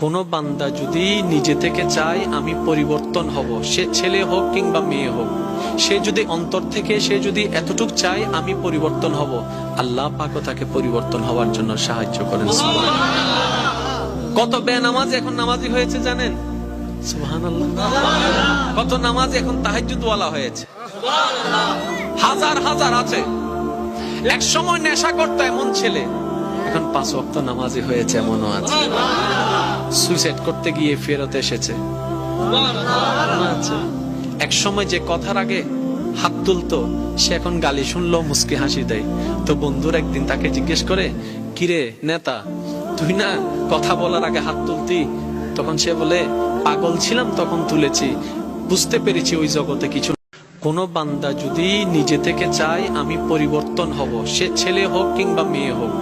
কোন বান্দা যদি নিজে থেকে চায় আমি পরিবর্তন হব, সে ছেলে হোক কিংবা মেয়ে হোক, সে যদি অন্তর থেকে সে যদি এতটুক চায় আমি পরিবর্তন হব, আল্লাহ পাকও তাকে পরিবর্তন হওয়ার জন্য সাহায্য করেন। কত বেনামাজ এখন নামাজি হয়েছে জানেন? সুবহানাল্লাহ। কত নামাজ এখন তাহাজ্জুদ ওয়ালা হয়েছে, হাজার হাজার আছে। এক সময় নেশা করতো এমন ছেলে এখন 5 ওয়াক্ত নামাজি হয়েছে, এমনও আছে। সুইসাইড করতে গিয়ে ফেরত এসেছে। এক সময় যে কথার আগে হাত তুলতো সে এখন গালি শুনলো মুস্কি হাসি দেয়। তো বন্ধুর একদিন তাকে জিজ্ঞেস করে, কিরে নেতা, তুই না কথা বলার আগে হাত তুলতি? তখন সে বলে, পাগল ছিলাম তখন তুলেছি, বুঝতে পেরেছি ওই জগতে কিছু। কোন বান্দা যদি নিজে থেকে চায় আমি পরিবর্তন হব, সে ছেলে হোক কিংবা মেয়ে হোক,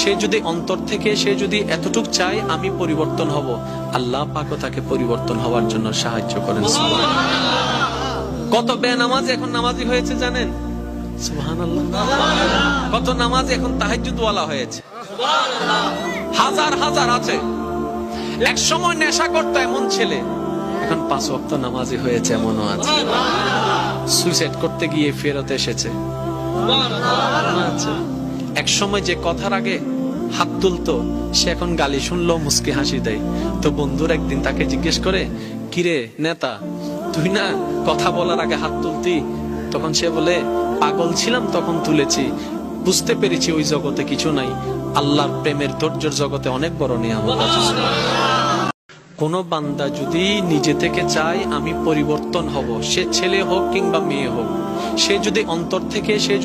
সে যদি অন্তর থেকে সে যদি এতটুক চায় আমি পরিবর্তন হব, আল্লাহ পাকও তাকে পরিবর্তন হওয়ার জন্য সাহায্য করেন। কত বেনামাজ এখন নামাজি হয়েছে জানেন? সুবহানাল্লাহ। কত নামাজ এখন তাহাজ্জুদ ওয়ালা হয়েছে, হাজার হাজার আছে। এক সময় নেশা করতো এমন ছেলে এখন 5 ওয়াক্ত নামাজি হয়েছে, এমনও আছে। সুইসাইড করতে গিয়ে ফেরত এসেছে। এক সময় যে কথার আগে হাত তুলতো সে এখন গালি শুনলো মুস্কি হাসি দেয়। তো বন্ধুর একদিন তাকে জিজ্ঞেস করে, কিরে নেতা, তুই না কথা বলার আগে হাত তুলতি? তখন সে বলে, পাগল ছিলাম তখন তুলেছি, বুঝতে পেরেছি ওই জগতে কিছু নাই, আল্লাহর প্রেমের ধৈর্যের জগতে অনেক বড় নিয়ামত আছে। কোন বান্দা যদি নিজে থেকে চায় আমি পরিবর্তন হব, সে ছেলে হোক কিংবা মেয়ে হোক, সে যদি অন্তর থেকে সে